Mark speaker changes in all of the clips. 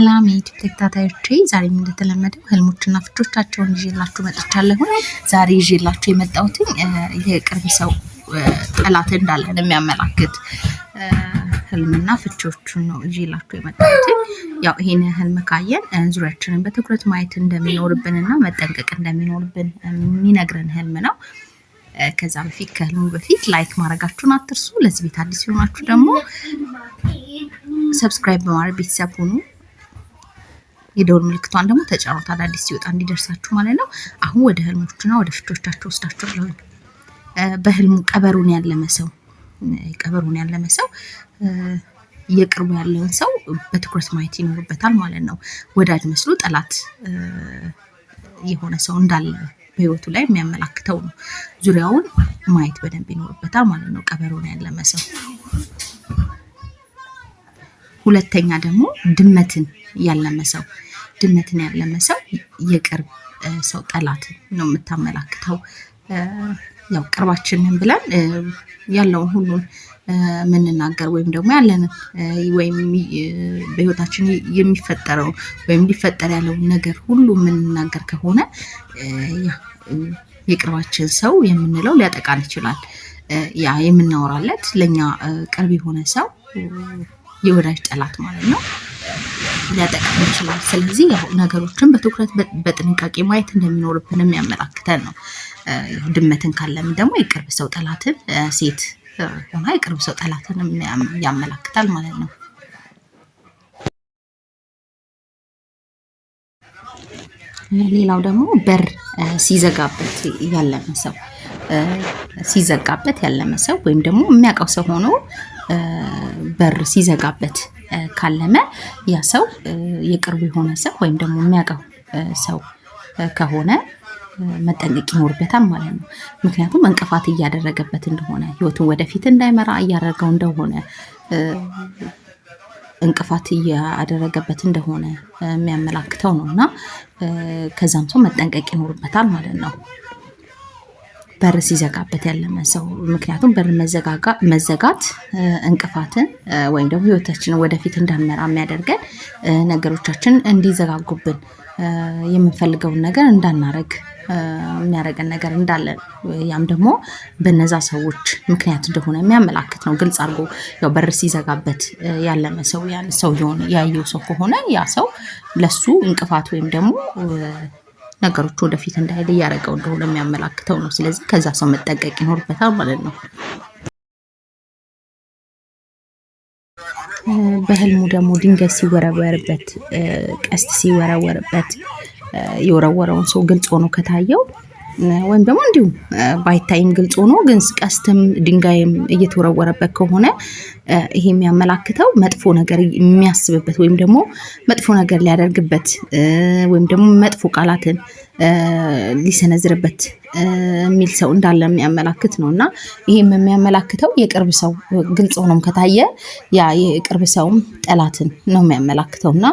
Speaker 1: ሰላም የዩቲዩብ ተከታታዮቼ ዛሬም እንደተለመደው ህልሞችና ፍቾቻቸውን ይዤላችሁ መጥቻለሁ። ዛሬ ይዤላችሁ የመጣሁት የቅርብ ሰው ጠላት እንዳለን የሚያመላክት ህልምና ፍቾቹን ነው ይዤላችሁ የመጣሁት። ያው ይሄን ህልም ካየን ዙሪያችንን በትኩረት ማየት እንደሚኖርብንና መጠንቀቅ እንደሚኖርብን የሚነግረን ህልም ነው። ከዛ ከህልሙ በፊት ላይክ ማድረጋችሁን አትርሱ። ለዚህ ቤት አዲስ የሆናችሁ ደግሞ ሰብስክራይብ በማድረግ ቤተሰብ ሁኑ። የደወል ምልክቷን ደግሞ ተጫኑት አዳዲስ ሲወጣ እንዲደርሳችሁ ማለት ነው። አሁን ወደ ህልሞቹና ወደ ፍቾቻቸው ወስዳችኋለሁ። በህልሙ ቀበሮን ያለመ ሰው የቅርቡ ያለውን ሰው በትኩረት ማየት ይኖርበታል ማለት ነው። ወዳጅ መስሎ ጠላት የሆነ ሰው እንዳለ በህይወቱ ላይ የሚያመላክተው ነው። ዙሪያውን ማየት በደንብ ይኖርበታል ማለት ነው ቀበሮን ያለመ ሰው። ሁለተኛ ደግሞ ድመትን ያለመ ሰው የቅርብ ሰው ጠላት ነው የምታመላክተው። ያው ቅርባችንን ብለን ያለውን ሁሉን የምንናገር ወይም ደግሞ ያለንን ወይም በህይወታችን የሚፈጠረው ወይም ሊፈጠር ያለውን ነገር ሁሉ የምንናገር ከሆነ የቅርባችን ሰው የምንለው ሊያጠቃን ይችላል። ያ የምናወራለት ለኛ ቅርብ የሆነ ሰው የወዳጅ ጠላት ማለት ነው፣ ሊያጠቃን ይችላል። ስለዚህ ያው ነገሮችን በትኩረት በጥንቃቄ ማየት እንደሚኖርብን የሚያመላክተን ነው። ድመትን ካለምን ደግሞ የቅርብ ሰው ጠላትን ሴት ሆና የቅርብ ሰው ጠላትን ያመላክታል ማለት ነው። ሌላው ደግሞ በር ሲዘጋበት ያለመ ሰው ወይም ደግሞ የሚያውቀው ሰው ሆኖ በር ሲዘጋበት ካለመ ያ ሰው የቅርቡ የሆነ ሰው ወይም ደግሞ የሚያውቀው ሰው ከሆነ መጠንቀቅ ይኖርበታል ማለት ነው። ምክንያቱም እንቅፋት እያደረገበት እንደሆነ ህይወቱን ወደፊት እንዳይመራ እያደረገው እንደሆነ እንቅፋት እያደረገበት እንደሆነ የሚያመላክተው ነው እና ከዛም ሰው መጠንቀቅ ይኖርበታል ማለት ነው። በር ሲዘጋበት ያለመ ሰው ምክንያቱም በር መዘጋት እንቅፋትን ወይም ደግሞ ህይወታችንን ወደፊት እንዳንመራ የሚያደርገን ነገሮቻችን እንዲዘጋጉብን የምንፈልገውን ነገር እንዳናረግ የሚያደርገን ነገር እንዳለ ያም ደግሞ በነዛ ሰዎች ምክንያት እንደሆነ የሚያመላክት ነው። ግልጽ አድርጎ ያው በር ሲዘጋበት ያለመ ሰው ያን ሰው ያየው ሰው ከሆነ ያ ሰው ለሱ እንቅፋት ወይም ደግሞ ነገሮች ወደፊት እንዳይሄድ እያደረገው እንደሆነ የሚያመላክተው ነው። ስለዚህ ከዛ ሰው መጠንቀቅ ይኖርበታል ማለት ነው። በህልሙ ደግሞ ድንገት ሲወረወርበት፣ ቀስት ሲወረወርበት የወረወረውን ሰው ግልጽ ሆኖ ከታየው ወይም ደግሞ እንዲሁ ባይታይም ግልጽ ሆኖ ግን ቀስትም ድንጋይም እየተወረወረበት ከሆነ ይሄ የሚያመላክተው መጥፎ ነገር የሚያስብበት ወይም ደግሞ መጥፎ ነገር ሊያደርግበት ወይም ደግሞ መጥፎ ቃላትን ሊሰነዝርበት የሚል ሰው እንዳለ የሚያመላክት ነው እና ይሄም የሚያመላክተው የቅርብ ሰው ግልጽ ሆኖም ከታየ ያ የቅርብ ሰውም ጠላትን ነው የሚያመላክተው እና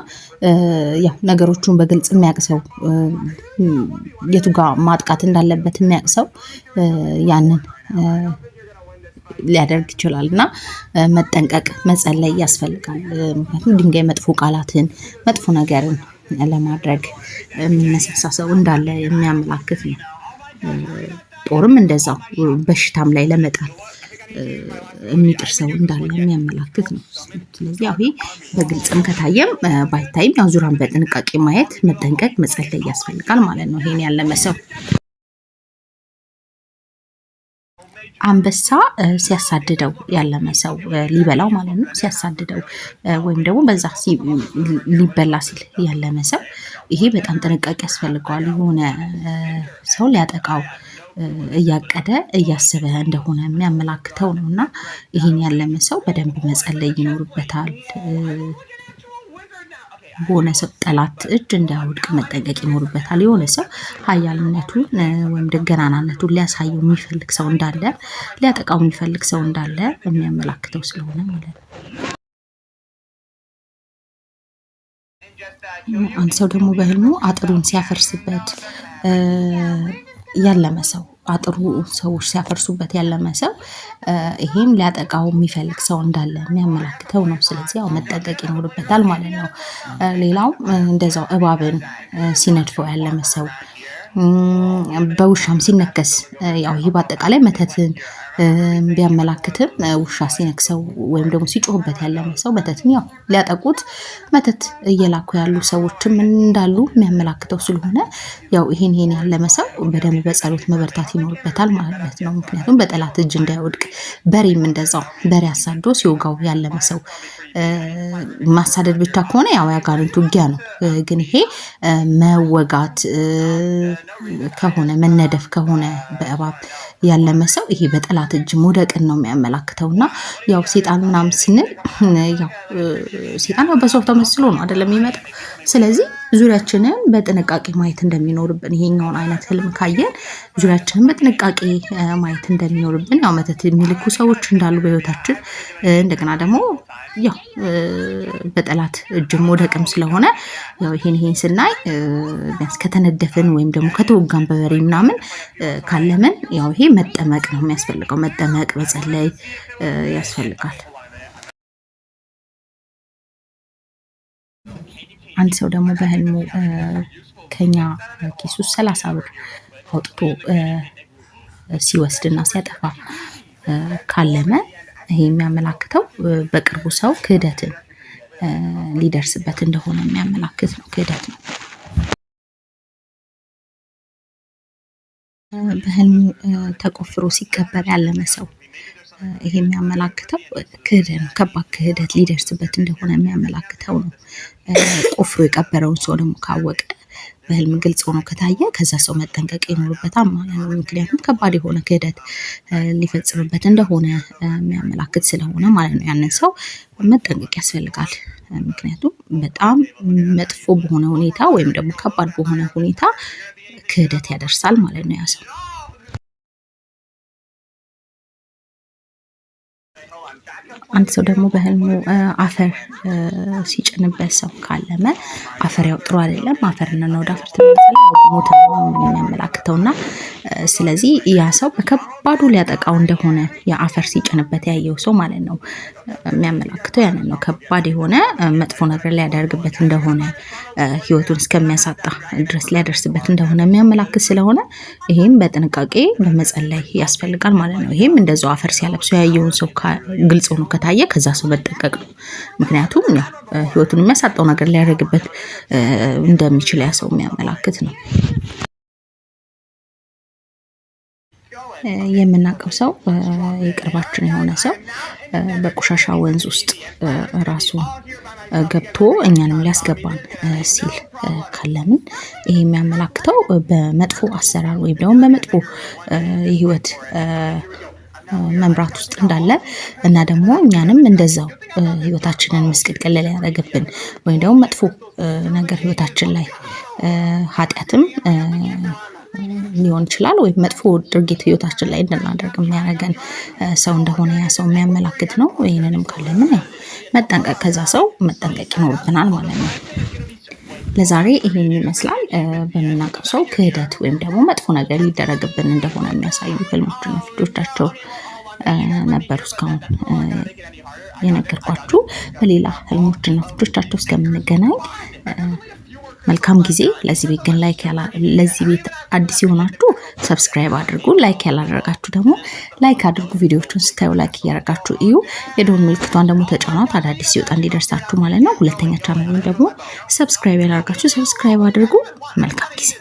Speaker 1: ያው ነገሮቹን በግልጽ የሚያውቅ ሰው የቱ ጋር ማጥቃት እንዳለበት የሚያውቅ ሰው ያንን ሊያደርግ ይችላል እና መጠንቀቅ መጸለይ ያስፈልጋል። ምክንያቱም ድንጋይ መጥፎ ቃላትን መጥፎ ነገርን ለማድረግ የሚነሳሳ ሰው እንዳለ የሚያመላክት ነው። ጦርም እንደዛው በሽታም ላይ ለመጣል የሚጥር ሰው እንዳለ የሚያመላክት ነው። ስለዚህ ያው ይሄ በግልጽም ከታየም ባይታይም ያው ዙሪያን በጥንቃቄ ማየት መጠንቀቅ መጸለይ ያስፈልጋል ማለት ነው። ይሄን ያለመ ሰው አንበሳ ሲያሳድደው ያለመ ሰው ሊበላው ማለት ነው። ሲያሳድደው ወይም ደግሞ በዛ ሊበላ ሲል ያለመ ሰው ይሄ በጣም ጥንቃቄ ያስፈልገዋል። የሆነ ሰው ሊያጠቃው እያቀደ እያሰበ እንደሆነ የሚያመላክተው ነው እና ይሄን ያለመ ሰው በደንብ መጸለይ ይኖርበታል። በሆነ ሰው ጠላት እጅ እንዳይወድቅ መጠንቀቅ ይኖርበታል። የሆነ ሰው ኃያልነቱን ወይም ገናናነቱን ሊያሳየው የሚፈልግ ሰው እንዳለ፣ ሊያጠቃው የሚፈልግ ሰው እንዳለ የሚያመላክተው ስለሆነ ማለት ነው። አንድ ሰው ደግሞ በህልሙ አጥሩን ሲያፈርስበት ያለመ ሰው አጥሩ ሰዎች ሲያፈርሱበት ያለመ ሰው ይሄም ሊያጠቃው የሚፈልግ ሰው እንዳለ የሚያመላክተው ነው። ስለዚህ ያው መጠንቀቅ ይኖርበታል ማለት ነው። ሌላው እንደዛው እባብን ሲነድፈው ያለመ ሰው በውሻም ሲነከስ ያው ይህ በአጠቃላይ መተትን ቢያመላክትም ውሻ ሲነክሰው ወይም ደግሞ ሲጮህበት ያለመ ሰው መተትን ያው ሊያጠቁት መተት እየላኩ ያሉ ሰዎችም እንዳሉ የሚያመላክተው ስለሆነ ያው ይሄን ያለመ ሰው በደንብ በጸሎት መበርታት ይኖርበታል ማለት ነው። ምክንያቱም በጠላት እጅ እንዳይወድቅ። በሬም እንደዛው በሬ አሳዶ ሲወጋው ያለመ ሰው ማሳደድ ብቻ ከሆነ ያው ያጋንንት ውጊያ ነው። ግን ይሄ መወጋት ከሆነ መነደፍ ከሆነ በእባብ ያለመ ሰው ይሄ በጠላት እጅ መውደቅን ነው የሚያመላክተው። እና ያው ሴጣን ምናምን ስንል ያው ሴጣን በሰው ተመስሎ ነው አይደለም የሚመጣው። ስለዚህ ዙሪያችንን በጥንቃቄ ማየት እንደሚኖርብን ይሄኛውን አይነት ህልም ካየን ዙሪያችንን በጥንቃቄ ማየት እንደሚኖርብን ያው መተት የሚልኩ ሰዎች እንዳሉ በህይወታችን እንደገና ደግሞ ያው በጠላት እጅ መውደቅም ስለሆነ ያው ይሄን ስናይ ቢያንስ ከተነደፍን ወይም ደግሞ ከተወጋን በበሬ ምናምን ካለምን ያው ይሄ መጠመቅ ነው የሚያስፈልገው። መጠመቅ መጸለይ ያስፈልጋል። አንድ ሰው ደግሞ በህልሙ ከኛ ኪስ ውስጥ 30 ብር አውጥቶ ሲወስድና ሲያጠፋ ካለመ ይሄ የሚያመላክተው በቅርቡ ሰው ክህደትን ሊደርስበት እንደሆነ የሚያመላክት ነው። ክህደት ነው። በህልሙ ተቆፍሮ ሲቀበር ያለመ ሰው ይሄ የሚያመላክተው ክህደት ነው። ከባድ ክህደት ሊደርስበት እንደሆነ የሚያመላክተው ነው። ቆፍሮ የቀበረውን ሰው ደግሞ ካወቀ በህልም ግልጽ ሆኖ ከታየ ከዛ ሰው መጠንቀቅ ይኖርበታል ማለት ነው። ምክንያቱም ከባድ የሆነ ክህደት ሊፈጽምበት እንደሆነ የሚያመላክት ስለሆነ ማለት ነው። ያንን ሰው መጠንቀቅ ያስፈልጋል። ምክንያቱም በጣም መጥፎ በሆነ ሁኔታ ወይም ደግሞ ከባድ በሆነ ሁኔታ ክህደት ያደርሳል ማለት ነው ያ ሰው። አንድ ሰው ደግሞ በህልሙ አፈር ሲጭንበት ሰው ካለመ አፈር ያው ጥሩ አይደለም። አፈርና ወደ አፈር ተመልሰው ሞት ነው የሚያመላክተውና ስለዚህ ያ ሰው በከባዱ ሊያጠቃው እንደሆነ የአፈር ሲጭንበት ያየው ሰው ማለት ነው የሚያመላክተው ያንን ነው። ከባድ የሆነ መጥፎ ነገር ሊያደርግበት እንደሆነ ህይወቱን እስከሚያሳጣ ድረስ ሊያደርስበት እንደሆነ የሚያመላክት ስለሆነ ይሄም በጥንቃቄ በመጸለይ ያስፈልጋል ማለት ነው። ይሄም እንደዛው አፈር ሲያለብሰው ያየውን ሰው ግልጽ ሆኖ ከታየ ከዛ ሰው መጠንቀቅ ነው። ምክንያቱም ያው ህይወቱን የሚያሳጣው ነገር ሊያደርግበት እንደሚችል ያ ሰው የሚያመላክት ነው። የምናውቀው ሰው የቅርባችን የሆነ ሰው በቆሻሻ ወንዝ ውስጥ ራሱን ገብቶ እኛንም ሊያስገባን ሲል ካለምን ይሄ የሚያመላክተው በመጥፎ አሰራር ወይም ደግሞ በመጥፎ የህይወት መምራት ውስጥ እንዳለ እና ደግሞ እኛንም እንደዛው ህይወታችንን ምስቅልቅል ሊያደርግብን ወይም ደግሞ መጥፎ ነገር ህይወታችን ላይ ኃጢአትም ሊሆን ይችላል ወይም መጥፎ ድርጊት ህይወታችን ላይ እንድናደርግ የሚያደርገን ሰው እንደሆነ ያ ሰው የሚያመላክት ነው። ይሄንንም ካለምን ያው መጠንቀቅ ከዛ ሰው መጠንቀቅ ይኖርብናል ማለት ነው። ለዛሬ ይሄን ይመስላል። በምናውቀው ሰው ክህደት ወይም ደግሞ መጥፎ ነገር ሊደረግብን እንደሆነ የሚያሳዩ ህልሞችና ፍቾቻቸው ነበሩ እስካሁን የነገርኳችሁ። በሌላ ህልሞችና ፍቾቻቸው እስከምንገናኝ መልካም ጊዜ። ለዚህ ቤት አዲስ የሆናችሁ ሰብስክራይብ አድርጉ። ላይክ ያላደረጋችሁ ደግሞ ላይክ አድርጉ። ቪዲዮዎቹን ስታዩ ላይክ እያደረጋችሁ እዩ። የደወል ምልክቷን ደግሞ ተጫኗት፣ አዳዲስ ሲወጣ እንዲደርሳችሁ ማለት ነው። ሁለተኛ ቻናሉን ደግሞ ሰብስክራይብ ያላደረጋችሁ ሰብስክራይብ አድርጉ። መልካም ጊዜ